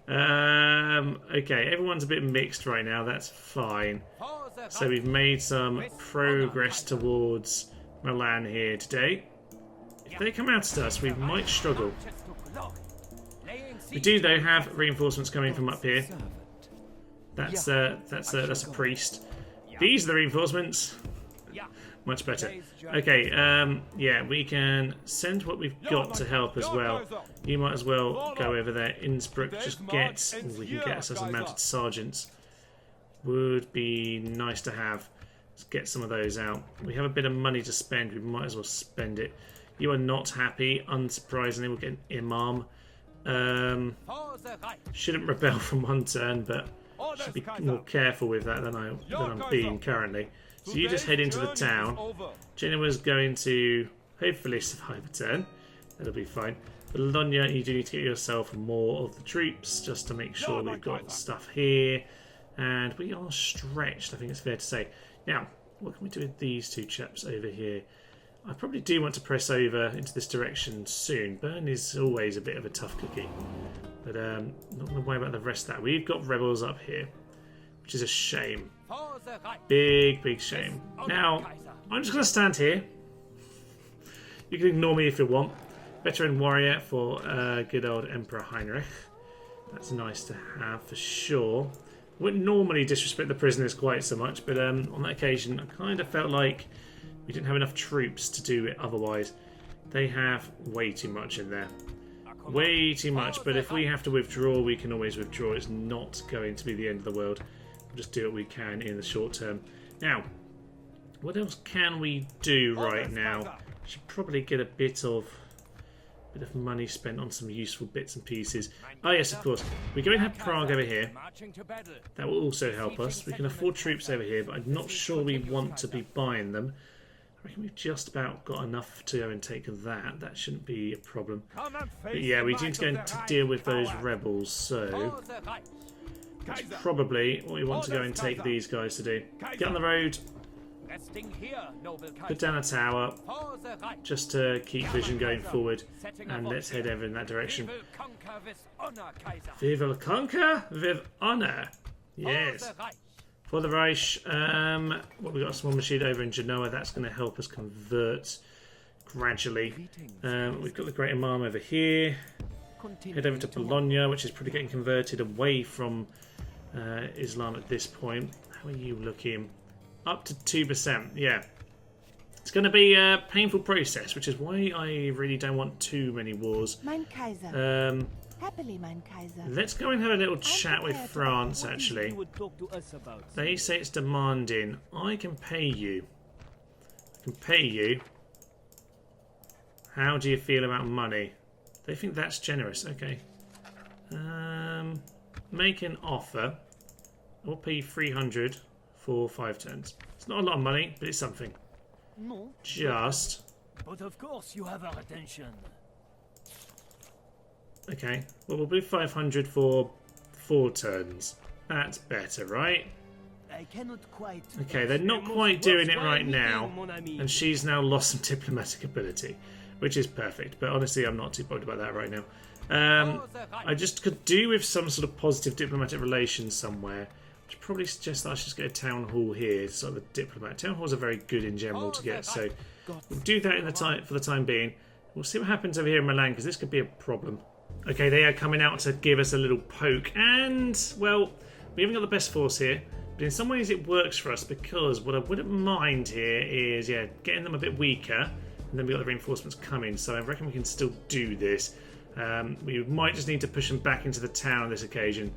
Okay, everyone's a bit mixed right now. That's fine. So we've made some progress towards Milan here today. If they come out to us, we might struggle. We do, though, have reinforcements coming from up here. That's a priest. These are the reinforcements. Much better. Okay, yeah, we can send what we've got to help as well. You might as well go over there. Innsbruck, we can get ourselves a mounted sergeants. Would be nice to have. Let's get some of those out. We have a bit of money to spend. We might as well spend it. You are not happy. Unsurprisingly, we'll get an imam. Shouldn't rebel from one turn, but should be more careful with that than I'm being currently. So you just head into the town. Genoa's going to hopefully survive a turn. That'll be fine. Bologna, you do need to get yourself more of the troops just to make sure we've got stuff here. And we are stretched, I think it's fair to say. Now, what can we do with these two chaps over here? I probably do want to press over into this direction soon. Bern is always a bit of a tough cookie. But not going to worry about the rest of that. We've got rebels up here, which is a shame. Big, big shame. Now, I'm just going to stand here. You can ignore me if you want. Veteran warrior for good old Emperor Heinrich. That's nice to have for sure. Wouldn't normally disrespect the prisoners quite so much, but on that occasion I kind of felt like we didn't have enough troops to do it otherwise. They have way too much in there. Way too much, but if we have to withdraw, we can always withdraw. It's not going to be the end of the world. We'll just do what we can in the short term. Now, what else can we do right now? Should probably get a bit of money spent on some useful bits and pieces. Oh yes, of course. We go and have Prague over here. That will also help us. We can afford troops over here, but I'm not sure we want to be buying them. I reckon we've just about got enough to go and take that. That shouldn't be a problem. But yeah, we need to go and deal with those rebels, so that's probably what we want to go and take these guys to do. Get on the road. Put down a tower just to keep vision going forward, and let's head over in that direction. We will conquer with honor. Yes. For the Reich, we got a small machine over in Genoa. That's going to help us convert gradually. We've got the Great Imam over here. Head over to Bologna, which is probably getting converted away from Islam at this point. How are you looking? Up to 2%, yeah. It's going to be a painful process, which is why I really don't want too many wars.
Mein Kaiser. Happily, mein Kaiser.
Let's go and have a little chat with France, actually. They say it's demanding. I can pay you. I can pay you. How do you feel about money? They think that's generous. Okay. Make an offer. I'll pay you 300 for 5 turns. It's not a lot of money, but it's something.
No.
Just.
But of course you have our attention.
Okay. Well, we'll do 500 for 4 turns. That's better, right?
I cannot quite.
Okay, they're not quite doing it right now, and she's now lost some diplomatic ability, which is perfect. But honestly, I'm not too bothered about that right now. I just could do with some sort of positive diplomatic relations somewhere. Which probably suggests that I should just get a town hall here, sort of a diplomat. Town halls are very good in general to get, so we'll do that in the for the time being. We'll see what happens over here in Milan, because this could be a problem. Okay, they are coming out to give us a little poke, and well, we haven't got the best force here, but in some ways it works for us, because what I wouldn't mind here is, yeah, getting them a bit weaker, and then we've got the reinforcements coming, so I reckon we can still do this. We might just need to push them back into the town on this occasion.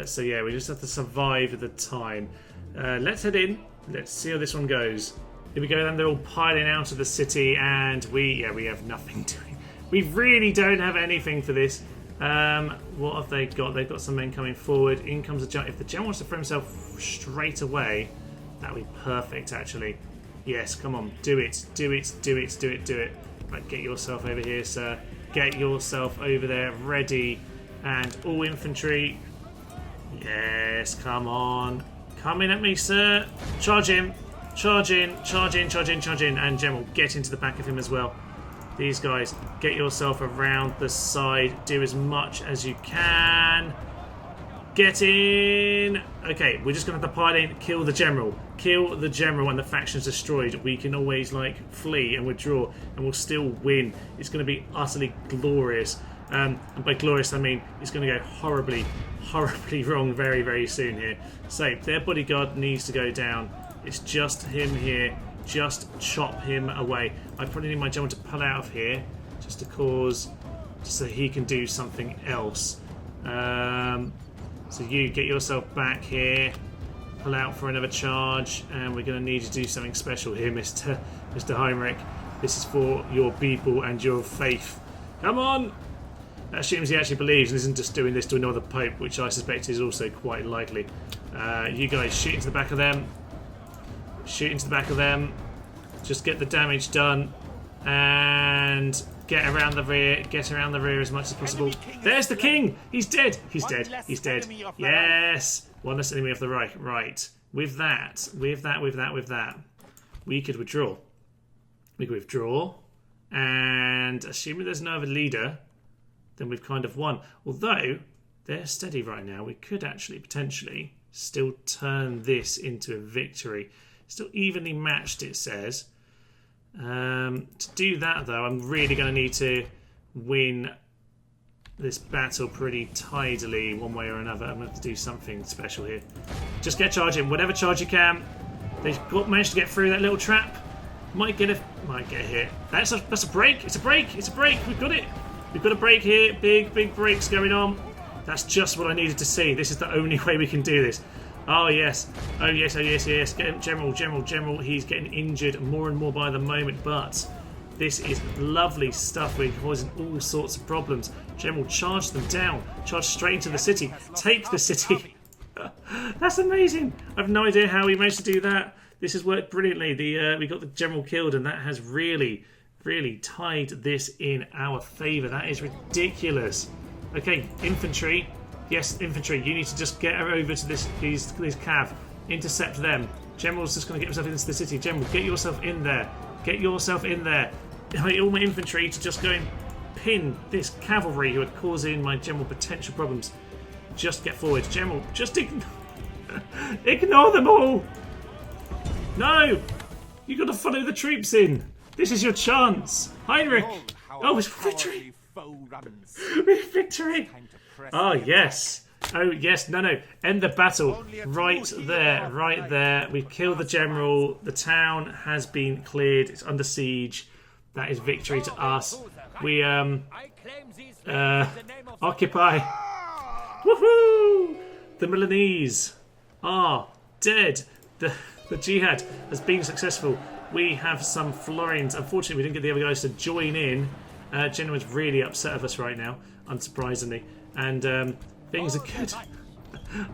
So yeah, we just have to survive the time. Let's head in. Let's see how this one goes. Here we go, then they're all piling out of the city, and we have nothing doing. We really don't have anything for this. What have they got? They've got some men coming forward. In comes the general. If the general wants to throw himself straight away, that would be perfect, actually. Yes, come on, do it, do it, do it, do it, do it. Right, get yourself over here, sir. Get yourself over there, ready, and all infantry. Yes, come on. Come in at me, sir. Charge him. Charge in, charge in, charge in, charge in. And General, get into the back of him as well. These guys, get yourself around the side. Do as much as you can. Get in. Okay, we're just going to have to pile in. Kill the General. Kill the General and the faction's destroyed. We can always, like, flee and withdraw. And we'll still win. It's going to be utterly glorious. And by glorious, I mean it's going to go horribly, horribly wrong very, very soon here. So, their bodyguard needs to go down. It's just him here. Just chop him away. I probably need my general to pull out of here just so he can do something else. So you get yourself back here. Pull out for another charge, and we're going to need you to do something special here, Mr. Heinrich. This is for your people and your faith. Come on! That assumes he actually believes and isn't just doing this to annoy the Pope, which I suspect is also quite likely. You guys shoot into the back of them. Shoot into the back of them. Just get the damage done. And Get around the rear. Get around the rear as much as possible. There's the king. He's dead. He's dead. He's dead. Yes. One less enemy off the right. Right. With that, we could withdraw. We could withdraw. And assuming there's no other leader, then we've kind of won. Although they're steady right now, we could actually potentially still turn this into a victory. Still evenly matched, it says. To do that, though, I'm really going to need to win this battle pretty tidily one way or another. I'm going to have to do something special here. Just get charging, whatever charge you can. They've managed to get through that little trap. Might get hit. That's a break. It's a break. It's a break. We've got it. We've got a break here. Big breaks going on. That's just what I needed to see. This is the only way we can do this. Oh yes. Oh yes. Get him, General. He's getting injured more and more by the moment, but this is lovely stuff. We're causing all sorts of problems. General, charge them down. Charge straight into the city. Take the city. That's amazing. I have no idea how we managed to do that. This has worked brilliantly. We got the general killed, and that has really tied this in our favour. That is ridiculous. Okay, infantry. Yes, infantry. You need to just get over to these cav. Intercept them. General's just going to get himself into the city. General, get yourself in there. Get yourself in there. I need all my infantry to just go and pin this cavalry who are causing my general potential problems. Just get forward. General, just ignore them all. No! You've got to follow the troops in. This is your chance. Heinrich! Oh, it's victory! Victory! Oh, yes. Oh, yes. No. End the battle. Right there. We've killed the general. The town has been cleared. It's under siege. That is victory to us. We, occupy. Woohoo! The Milanese are dead. The jihad has been successful. We have some Florins. Unfortunately, we didn't get the other guys to join in. Genoa's really upset of us right now, unsurprisingly. And things are good.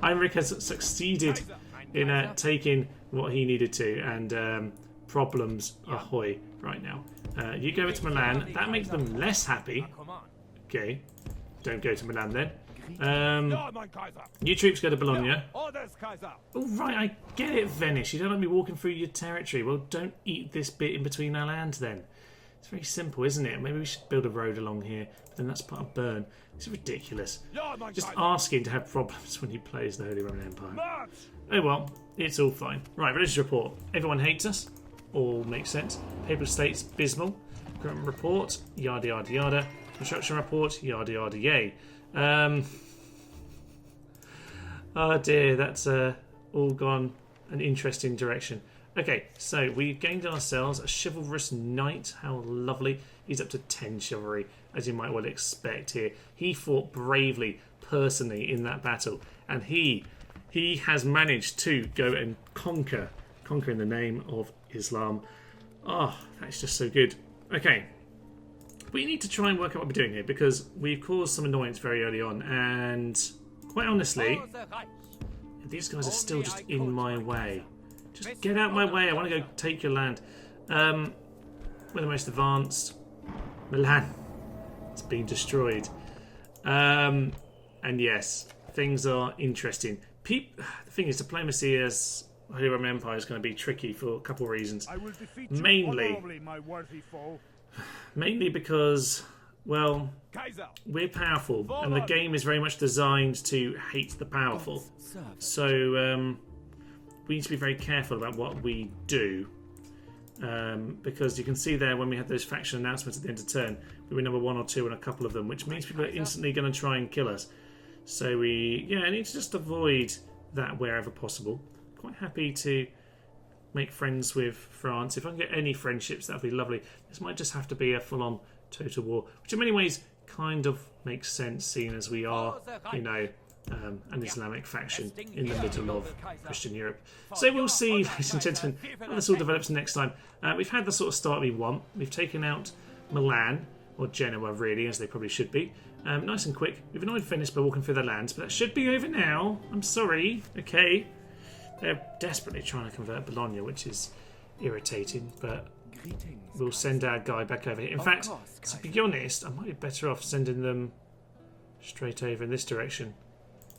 Heinrich has succeeded in taking what he needed to. And problems ahoy right now. You go to Milan. That makes them less happy. Okay. Don't go to Milan then. You troops go to Bologna. Oh, right, I get it, Venice. You don't like me walking through your territory. Well, don't eat this bit in between our lands then. It's very simple, isn't it? Maybe we should build a road along here. But then that's part of Bern. It's ridiculous. Just asking to have problems when you play as the Holy Roman Empire. Oh well, it's all fine. Right, religious report. Everyone hates us. All makes sense. Papal states, abysmal. Government report, yada yada yada. Construction report, yada yada yay. Oh dear, that's all gone an interesting direction. Okay, so we've gained ourselves a chivalrous knight. How lovely. He's up to 10 chivalry, as you might well expect here. He fought bravely, personally, in that battle. And he has managed to go and conquer in the name of Islam. Oh, that's just so good. Okay. We need to try and work out what we're doing here, because we've caused some annoyance very early on, and quite honestly, these guys are still just in my way. Just get out my way. I want to go take your land. We're the most advanced. Milan. It's been destroyed. And yes, things are interesting. The thing is, diplomacy as Holy Roman Empire is going to be tricky for a couple of reasons. Mainly because, well, we're powerful, and the game is very much designed to hate the powerful. So we need to be very careful about what we do, because you can see there when we had those faction announcements at the end of turn, we were number 1 or 2 in a couple of them, which means people are instantly going to try and kill us. So we need to just avoid that wherever possible. Quite happy to make friends with France. If I can get any friendships, that would be lovely. This might just have to be a full-on total war, which in many ways kind of makes sense, seeing as we are, an Islamic faction in the middle of Christian Europe. So we'll see, ladies and gentlemen, how this all develops next time. We've had the sort of start we want. We've taken out Milan, or Genoa really, as they probably should be. Nice and quick. We've annoyed Venice by walking through their lands, but that should be over now. I'm sorry. Okay. They're desperately trying to convert Bologna, which is irritating, but we'll send our guy back over here. In fact, to be honest, I might be better off sending them straight over in this direction.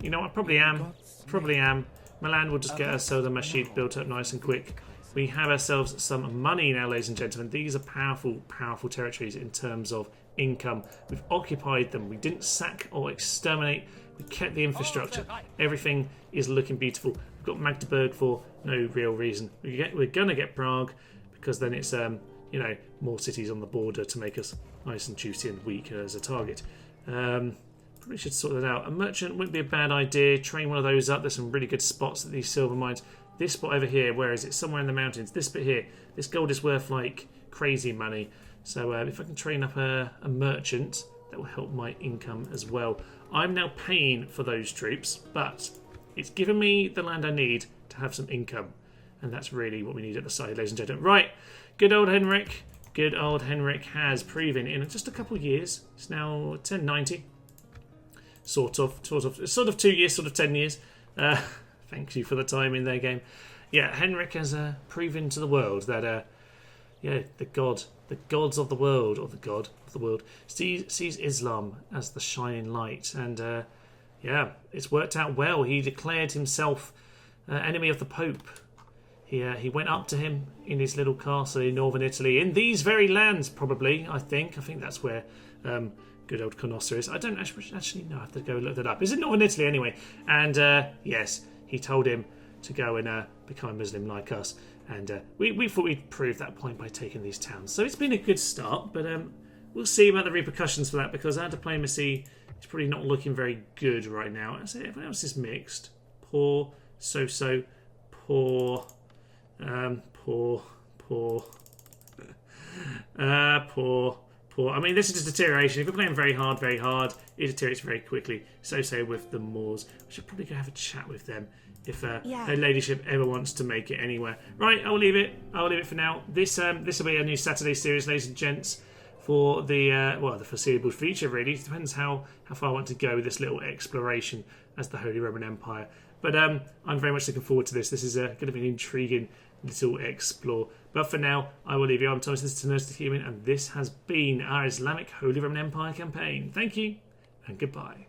You know what? I probably am. Probably am. Milan will just get ourselves a machine built up nice and quick. We have ourselves some money now, ladies and gentlemen. These are powerful, powerful territories in terms of income. We've occupied them. We didn't sack or exterminate. We kept the infrastructure. Everything is looking beautiful. We've got Magdeburg for no real reason. We're going to get Prague because then it's you know, more cities on the border to make us nice and juicy and weak as a target. Probably should sort that out. A merchant wouldn't be a bad idea. Train one of those up. There's some really good spots at these silver mines. This spot over here, where is it? Somewhere in the mountains. This bit here. This gold is worth like crazy money. So if I can train up a merchant, that will help my income as well. I'm now paying for those troops, but it's given me the land I need to have some income. And that's really what we need at the side, ladies and gentlemen. Right, good old Henrik. Good old Henrik has proven in just a couple of years. It's now 1090. Sort of 2 years, sort of 10 years. Thank you for the time in their game. Yeah, Henrik has proven to the world that, yeah, the gods of the world, or the god of the world, sees Islam as the shining light. And, yeah, it's worked out well. He declared himself enemy of the Pope. He went up to him in his little castle in northern Italy, in these very lands, probably, I think. I think that's where good old Canossa is. I don't actually know. I have to go look that up. It's in northern Italy anyway. And, yes, he told him to go and become a Muslim like us. And we thought we'd prove that point by taking these towns. So it's been a good start, but we'll see about the repercussions for that, because our diplomacy is probably not looking very good right now. I say everyone else is mixed. Poor, so-so, poor, poor. I mean, this is just deterioration. If you're playing very hard, it deteriorates very quickly. So with the Moors. We should probably go have a chat with them if her ladyship ever wants to make it anywhere. Right, I'll leave it. For now. This will be a new Saturday series, ladies and gents, for the the foreseeable future. Really, it depends how far I want to go with this little exploration as the Holy Roman Empire. But I'm very much looking forward to this. This is going to be an intriguing little explore. But for now, I will leave you. I'm Thomas, this is Consolidating Human, and this has been our Islamic Holy Roman Empire campaign. Thank you, and goodbye.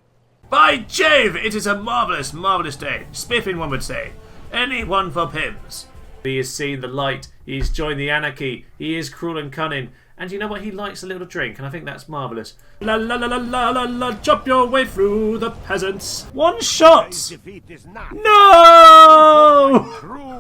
By Jove, it is a marvellous, marvellous day. Spiffing, one would say. Any one for Pims. He has seen the light. He's joined the anarchy. He is cruel and cunning. And you know what? He likes a little drink, and I think that's marvellous. La la la la la la la, chop your way through the peasants. One shot! No!